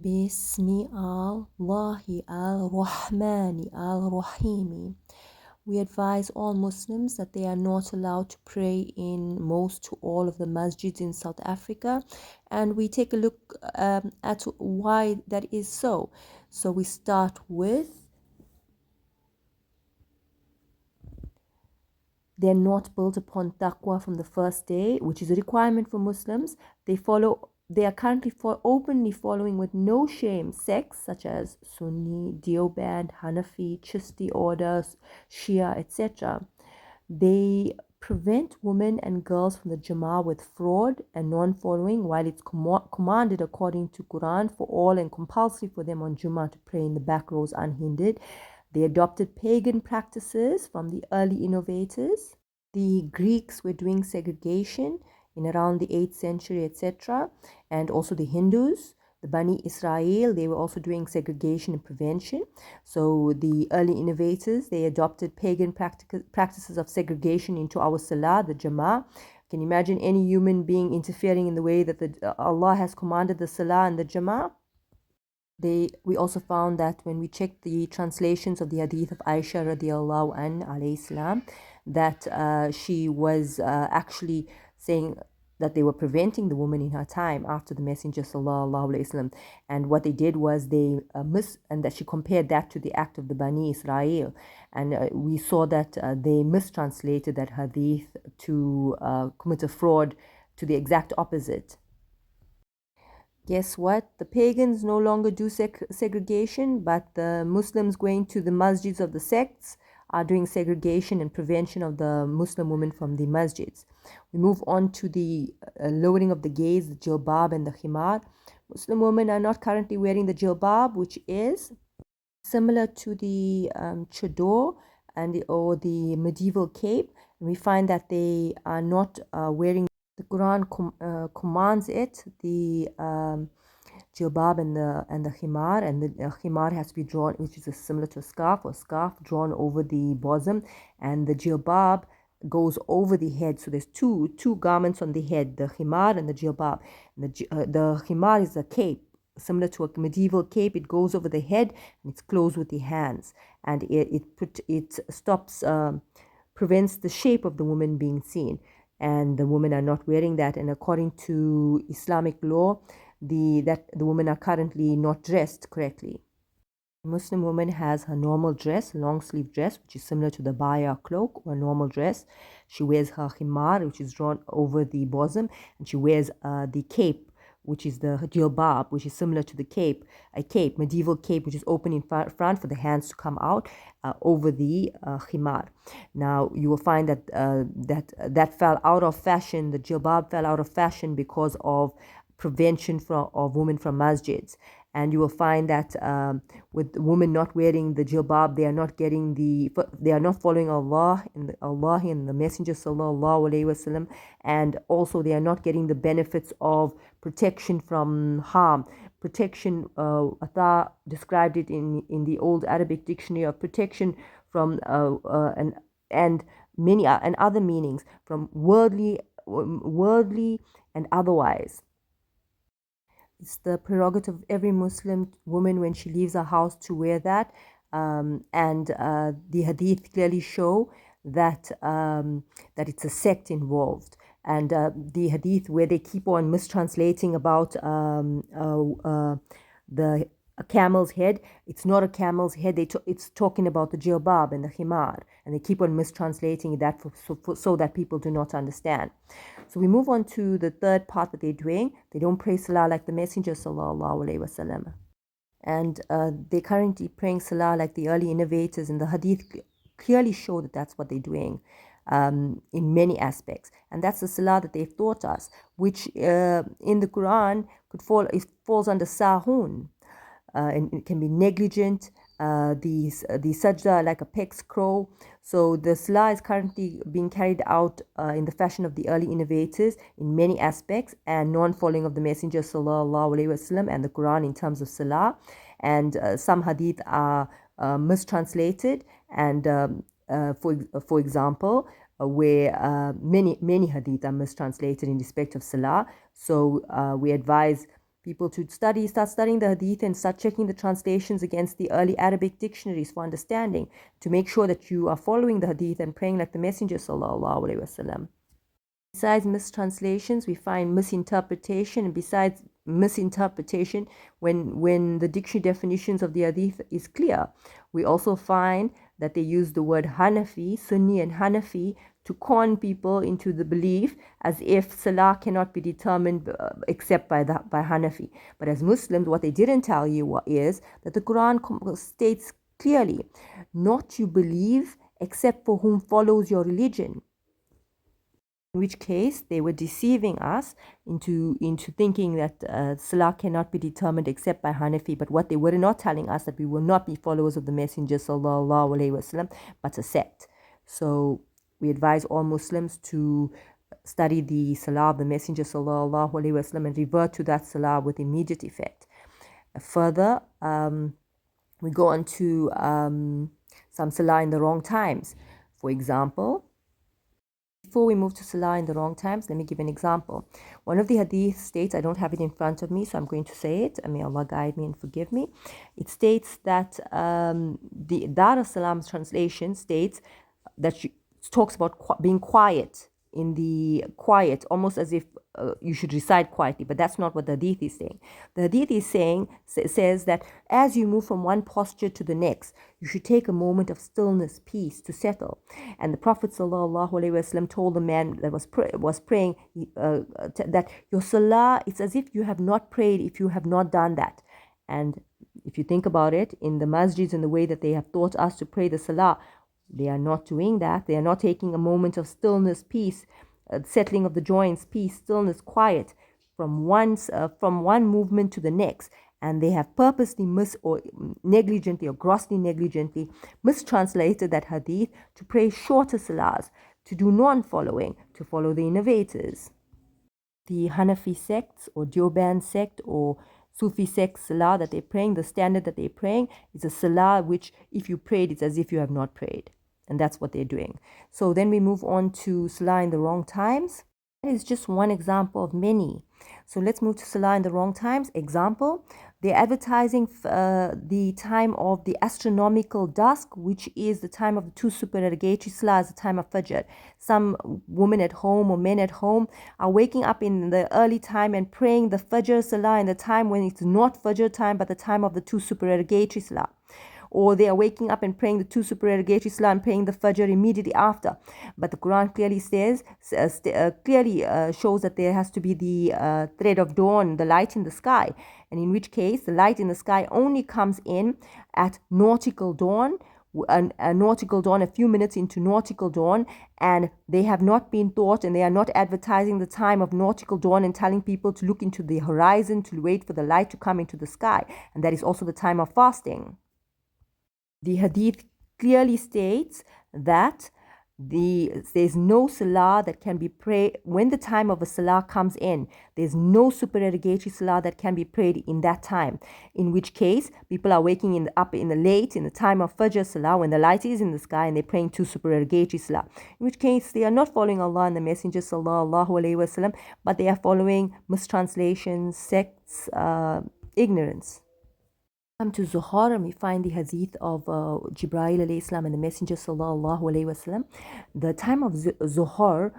Bismi Allahi al-Rahmani al-Rahimi. We advise all Muslims that they are not allowed to pray in most to all of the masjids in South Africa, and we take a look at why that is so. So we start with they're not built upon taqwa from the first day, which is a requirement for Muslims. They are currently openly following with no shame sects such as Sunni, Deoband, Hanafi, Chishti orders, Shia, etc. They prevent women and girls from the Jama'ah with fraud and non-following, while it's commanded according to Quran for all and compulsory for them on Jummah to pray in the back rows unhindered. They adopted pagan practices from the early innovators. The Greeks were doing segregation in around the 8th century, etc. And also the Hindus, the Bani Israel, they were also doing segregation and prevention. So the early innovators, they adopted pagan practices of segregation into our salah, the Jama'ah. Can you imagine any human being interfering in the way that Allah has commanded the salah and the Jama'ah? We also found that when we checked the translations of the hadith of Aisha radiallahu an alayhi salam, that she was actually saying that they were preventing the woman in her time after the Messenger sallallahu alaihi wasallam, and what they did was they and that she compared that to the act of the Bani Israel, and we saw that they mistranslated that hadith to commit a fraud to the exact opposite. Guess what? The pagans no longer do segregation, but the Muslims going to the masjids of the sects are doing segregation and prevention of the Muslim women from the masjids. We move on to the lowering of the gaze, the jilbab and the khimar. Muslim women are not currently wearing the jilbab, which is similar to the chador or the medieval cape. And we find that they are not wearing. The Quran commands it, the jilbab and the khimar, and the khimar has to be drawn, which is similar to a scarf, or scarf drawn over the bosom, and the jilbab goes over the head. So there's two garments on the head, the khimar and the jilbab. And the khimar is a cape, similar to a medieval cape. It goes over the head and it's closed with the hands, and it stops, prevents the shape of the woman being seen. And the women are not wearing that, and according to Islamic law, the women are currently not dressed correctly. A Muslim woman has her normal dress, long sleeve dress, which is similar to the baya cloak or normal dress. She wears her khimar, which is drawn over the bosom, and she wears the cape, which is the jilbab, which is similar to the cape, a cape, medieval cape, which is open in front for the hands to come out over the khimar. Now, you will find that that fell out of fashion. The jilbab fell out of fashion because of prevention of women from masjids. And you will find that with women not wearing the jilbab, they are not following Allah and the Messenger sallallahu alaihi wasallam, and also they are not getting the benefits of protection from harm. Protection, Atta described it in the old Arabic dictionary of protection from and many and other meanings, from worldly and otherwise. It's the prerogative of every Muslim woman when she leaves her house to wear that. And the hadith clearly show that it's a sect involved. And the hadith where they keep on mistranslating about the a camel's head, it's not a camel's head. It's talking about the jilbab and the khimar, and they keep on mistranslating that so that people do not understand. So we move on to the third part that they're doing. They don't pray salah like the Messenger sallallahu alaihi wasallam, and they're currently praying salah like the early innovators, and the hadith clearly show that that's what they're doing in many aspects, and that's the salah that they've taught us, which in the Quran it falls under sahun. And it can be negligent, the sajda like a peck's crow. So the salah is currently being carried out in the fashion of the early innovators in many aspects, and non-following of the Messenger sallallahu alaihi wasallam and the Quran in terms of salah. And some hadith are mistranslated, and for example, where many hadith are mistranslated in respect of salah. So we advise people to start studying the hadith and start checking the translations against the early Arabic dictionaries for understanding, to make sure that you are following the hadith and praying like the Messenger sallallahu alaihi wasallam. Besides mistranslations, we find misinterpretation, and besides misinterpretation, when the dictionary definitions of the hadith is clear, we also find that they use the word Hanafi, Sunni and Hanafi, to con people into the belief as if Salah cannot be determined except by Hanafi. But as Muslims, what they didn't tell you is that the Quran states clearly not to believe except for whom follows your religion. In which case they were deceiving us into thinking that Salah cannot be determined except by Hanafi. But what they were not telling us, that we will not be followers of the Messenger sallallahu alaihi wasallam, but a sect. So we advise all Muslims to study the Salah of the Messenger sallallahu alaihi wasallam and revert to that Salah with immediate effect. Further, we go on to some Salah in the wrong times. For example, before we move to Salah in the wrong times, let me give an example. One of the hadith states, I don't have it in front of me, so I'm going to say it, and may Allah guide me and forgive me. It states that the Dar as-Salam's translation states that she talks about being quiet, in the quiet, almost as if you should recite quietly, but that's not what the hadith is saying. The hadith is says that as you move from one posture to the next, you should take a moment of stillness, peace, to settle. And the Prophet ﷺ told the man that was praying that your salah, it's as if you have not prayed if you have not done that. And if you think about it, in the masjids and the way that they have taught us to pray the salah, they are not doing that. They are not taking a moment of stillness, peace, settling of the joints, peace, stillness, quiet from one movement to the next. And they have purposely negligently or grossly negligently mistranslated that hadith to pray shorter salahs, to do non-following, to follow the innovators. The Hanafi sects or Deoband sect or Sufi sect salah that they're praying, the standard that they're praying is a salah which, if you prayed, it's as if you have not prayed. And that's what they're doing. So then we move on to salah in the wrong times. That is just one example of many. So let's move to salah in the wrong times. Example, they're advertising the time of the astronomical dusk, which is the time of the two supererogatory salahs, the time of Fajr. Some women at home or men at home are waking up in the early time and praying the Fajr salah in the time when it's not Fajr time, but the time of the two supererogatory salah. Or they are waking up and praying the two supererogatory salah and praying the Fajr immediately after. But the Quran clearly shows that there has to be the thread of dawn, the light in the sky. And in which case, the light in the sky only comes in at nautical dawn, a few minutes into nautical dawn, and they have not been taught and they are not advertising the time of nautical dawn and telling people to look into the horizon to wait for the light to come into the sky. And that is also the time of fasting. The hadith clearly states that there's no salah that can be prayed when the time of a salah comes in. There's no supererogatory salah that can be prayed in that time. In which case, people are waking up in the time of Fajr salah when the light is in the sky and they're praying two supererogatory salah. In which case, they are not following Allah and the Messenger sallallahu alaihi wasallam, but they are following mistranslations, sects, ignorance. Come to Zuhar, and we find the hadith of Jibreel alayhi salam and the Messenger sallallahu alayhi wasallam. The time of Zuhar,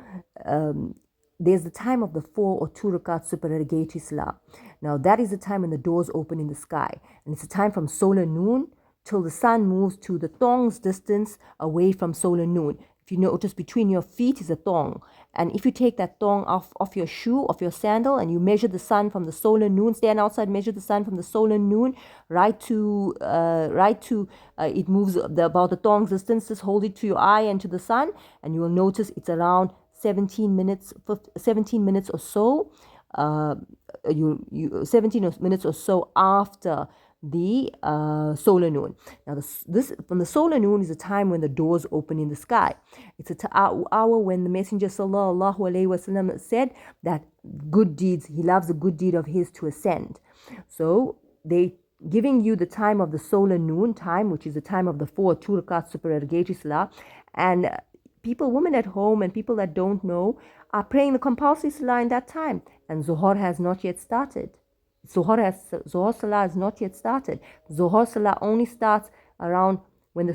there's the time of the 4 or 2 rakat supererogatory salah. Now that is the time when the doors open in the sky, and it's the time from solar noon till the sun moves to the thong's distance away from solar noon. If you notice, between your feet is a thong. And if you take that thong off your shoe, off your sandal, and you measure the sun from the solar noon, stand outside, measure the sun from the solar noon, it moves about the thong's distance, just hold it to your eye and to the sun, and you will notice it's around 17 minutes or so. 17 minutes or so after the solar noon. Now this from the solar noon is a time when the doors open in the sky. It's a hour when the Messenger sallallahu alaihi wasallam said that good deeds, he loves a good deed of his to ascend. So they giving you the time of the solar noon time, which is the time of the 4 2 rakat supererogatory salah, and women at home and people that don't know are praying the compulsory salah in that time, and Zuhur has not yet started. Zohar Salah has not yet started. Zohar Salah only starts around when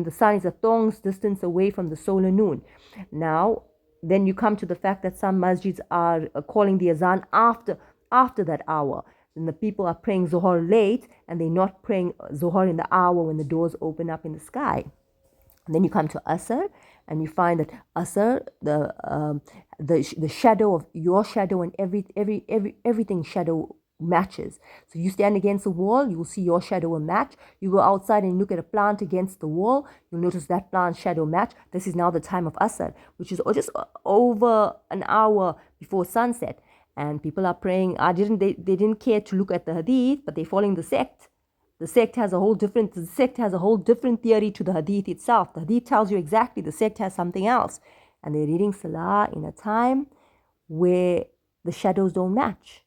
the sun is a thong's distance away from the solar noon. Now, then you come to the fact that some masjids are calling the azan after that hour. Then the people are praying Zohar late, and they're not praying Zohar in the hour when the doors open up in the sky. And then you come to Asr, and you find that Asr, the shadow of your shadow and everything shadow matches. So you stand against the wall, you will see your shadow will match. You go outside and look at a plant against the wall, you'll notice that plant's shadow match. This is now the time of Asr, which is just over an hour before sunset. And people are praying. They didn't care to look at the hadith, but they're following the sect. The sect has a whole different theory to the hadith itself. The hadith tells you exactly, the sect has something else. And they're reading salah in a time where the shadows don't match.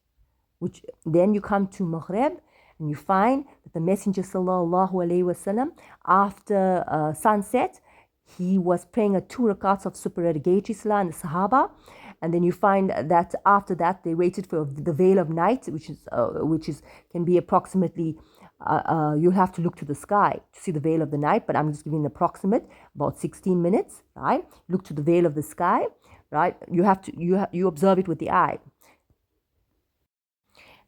Which then you come to Maghrib, and you find that the Messenger sallallahu alaihi wasallam, after sunset, he was praying 2 rakats of supererogatory salah in the Sahaba. And then you find that after that they waited for the veil of night, which can be approximately, you'll have to look to the sky to see the veil of the night, but I'm just giving an approximate, about 16 minutes, right? Look to the veil of the sky, right? You observe it with the eye.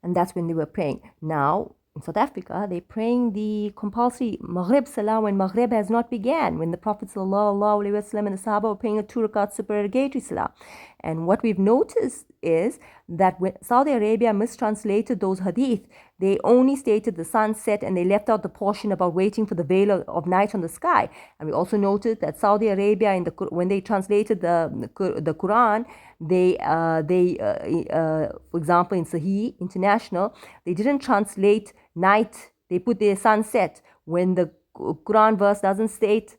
And that's when they were praying. Now, in South Africa, they're praying the compulsory Maghrib Salah when Maghrib has not began, when the Prophet Sallallahu Alaihi Wasallam and the Sahaba were praying a 2 rakat supererogatory Salah. And what we've noticed is that when Saudi Arabia mistranslated those hadith, they only stated the sunset and they left out the portion about waiting for the veil of night on the sky. And we also noted that Saudi Arabia, when they translated the Quran, for example, in Sahih International, they didn't translate night. They put their sunset. When the Quran verse doesn't state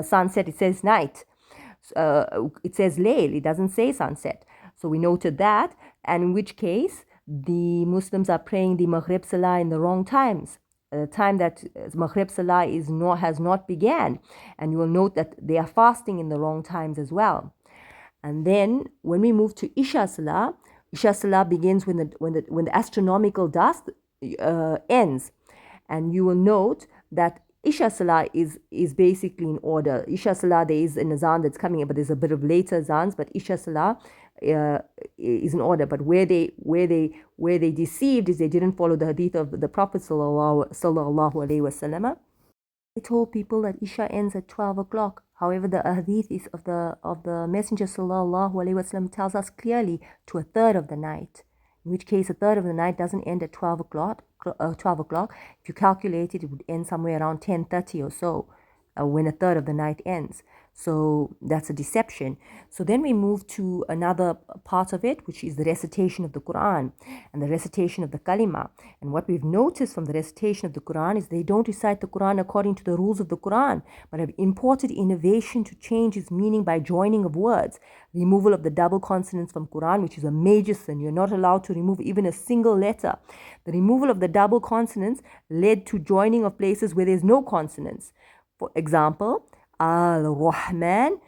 sunset, it says night. It says layl, it doesn't say sunset. So we noted that, and in which case the Muslims are praying the Maghrib Salah in the wrong times. The time that Maghrib Salah has not began, and you will note that they are fasting in the wrong times as well. And then when we move to Isha Salah begins when the astronomical dusk ends, and you will note that Isha Salah is basically in order. Isha Salah, there is an azan that's coming, but there's a bit of later azans, but Isha Salah is in order. But where they deceived is they didn't follow the hadith of the Prophet sallallahu alaihi wasallam. They told people that Isha ends at 12 o'clock. However, the hadith is of the Messenger sallallahu alaihi wasallam tells us clearly to a third of the night. In which case, a third of the night doesn't end at 12 o'clock. 12 o'clock. If you calculate it, it would end somewhere around 10:30 or so, when a third of the night ends. So that's a deception. So then we move to another part of it, which is the recitation of the Quran and the recitation of the kalima. And what we've noticed from the recitation of the Quran is they don't recite the Quran according to the rules of the Quran, but have imported innovation to change its meaning by joining of words. Removal of the double consonants from Quran, which is a major sin. You're not allowed to remove even a single letter. The removal of the double consonants led to joining of places where there's no consonants. For example, Al-Rahman,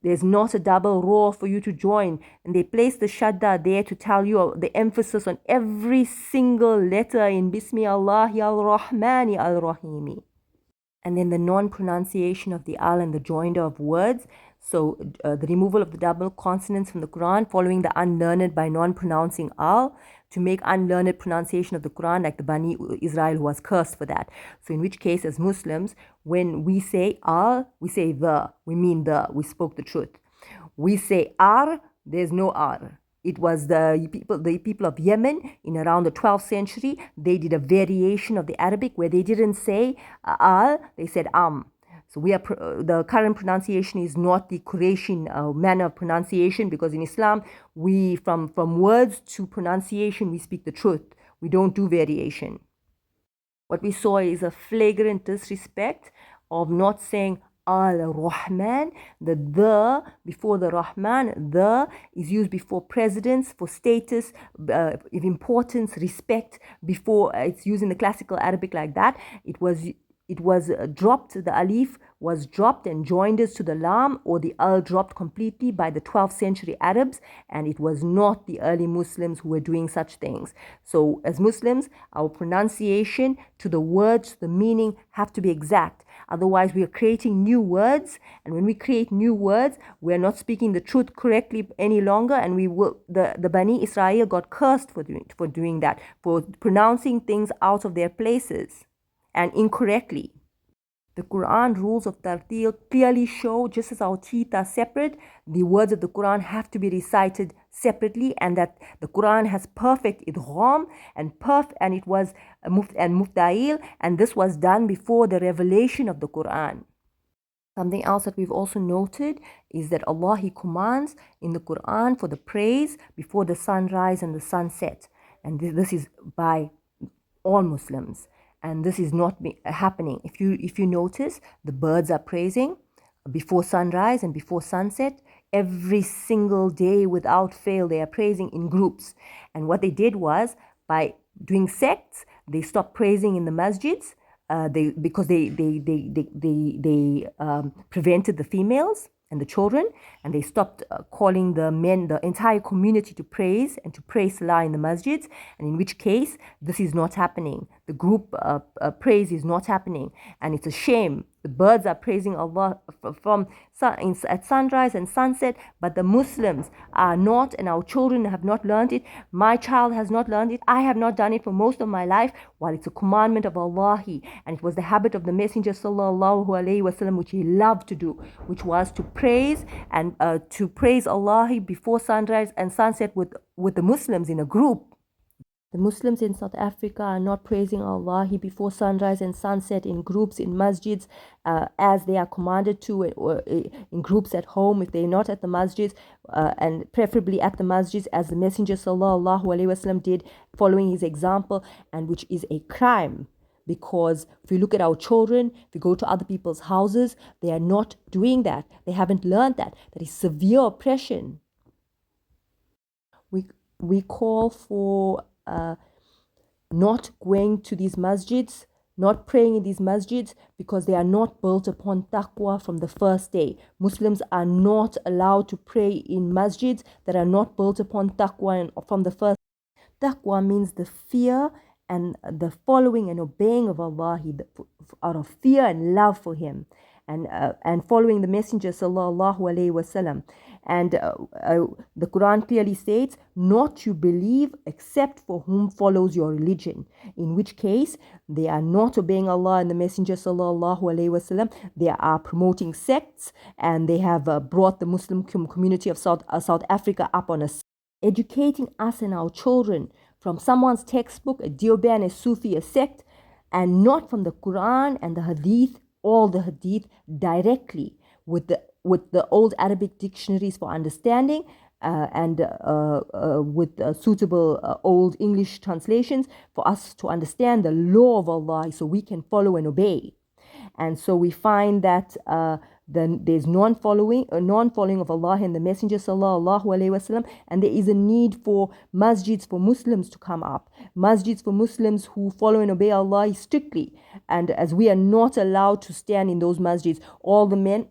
there's not a double raw for you to join, and they place the shadda there to tell you the emphasis on every single letter in Bismi Allahi Al-Rahmani Al-Rahimi. And then the non-pronunciation of the al and the joinder of words. So the removal of the double consonants from the Quran, following the unlearned by non-pronouncing al, to make unlearned pronunciation of the Quran, like the Bani Israel who was cursed for that. So in which case, as Muslims, when we say al, we say the, we mean the, we spoke the truth. We say ar, there's no ar. It was the people of Yemen in around the 12th century. They did a variation of the Arabic where they didn't say al, they said am. So the current pronunciation is not the Quraysh manner of pronunciation, because in Islam, we from words to pronunciation, we speak the truth. We don't do variation. What we saw is a flagrant disrespect of not saying Al-Rahman. The before the Rahman, the is used before presidents for status, importance, respect. Before it's used in the classical Arabic like that. It was it was dropped, the alif was dropped and joined us to the lam, or the al dropped completely by the 12th century Arabs, and it was not the early Muslims who were doing such things. So as Muslims, our pronunciation to the words, the meaning have to be exact. Otherwise, we are creating new words, and when we create new words, we are not speaking the truth correctly any longer, and the Bani Israel got cursed for doing that, for pronouncing things out of their places and incorrectly. The Quran rules of tartil clearly show, just as our teeth are separate, the words of the Quran have to be recited separately, and that the Quran has perfect idgham and it was muftail, and this was done before the revelation of the Quran. Something else that we've also noted is that Allah, He commands in the Quran for the praise before the sunrise and the sunset, and this is by all Muslims, and this is not happening. If you notice, the birds are praising before sunrise and before sunset every single day without fail. They are praising in groups, and what they did was, by doing sects, they stopped praising in the masjids, because they prevented the females and the children, and they stopped calling the men, the entire community, to praise and to pray salah in the masjids, and in which case this is not happening. The group praise is not happening, and it's a shame. The birds are praising Allah at sunrise and sunset, but the Muslims are not, and our children have not learned it. My child has not learned it. I have not done it for most of my life, while it's a commandment of Allah, and it was the habit of the Messenger sallallahu alaihi wasallam, which he loved to do, which was to praise and to praise Allah before sunrise and sunset with the Muslims in a group. The Muslims in South Africa are not praising Allah before sunrise and sunset in groups, in masjids, as they are commanded to, or in groups at home if they're not at the masjids, and preferably at the masjids, as the Messenger sallallahu alaihi wasallam did, following his example, and which is a crime. Because if you look at our children, if you go to other people's houses, they are not doing that. They haven't learned that. That is severe oppression. We call for not going to these masjids, not praying in these masjids, because they are not built upon taqwa from the first day. Muslims are not allowed to pray in masjids that are not built upon taqwa from the first. Taqwa means the fear and the following and obeying of Allah out of fear and love for Him, and following the Messenger sallallahu alaihi wasallam. And the Quran clearly states, not to believe except for whom follows your religion, in which case they are not obeying Allah and the Messenger sallallahu alaihi wasallam. They are promoting sects, and they have brought the Muslim community of South Africa up on a educating us and our children from someone's textbook, a Deoband, a Sufi, a sect, and not from the Quran and the Hadith, all the Hadith, directly with the old Arabic dictionaries for understanding, and with suitable old English translations for us to understand the law of Allah, so we can follow and obey. And so we find that then there's non-following of Allah and the Messenger sallallahu alaihi wasallam, and there is a need for masjids for Muslims to come up, masjids for Muslims who follow and obey Allah strictly. And as we are not allowed to stand in those masjids, all the men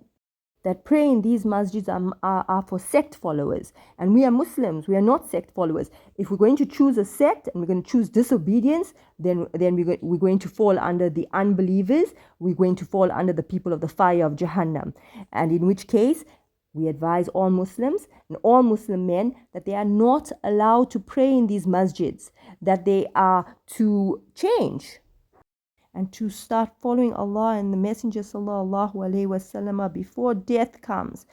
that pray in these masjids are for sect followers, and we are Muslims. We are not sect followers. If we're going to choose a sect and we're going to choose disobedience, then we're going to fall under the unbelievers. We're going to fall under the people of the fire of Jahannam, and in which case we advise all Muslims and all Muslim men that they are not allowed to pray in these masjids, that they are to change and to start following Allah and the Messenger sallallahu alaihi wasallam before death comes.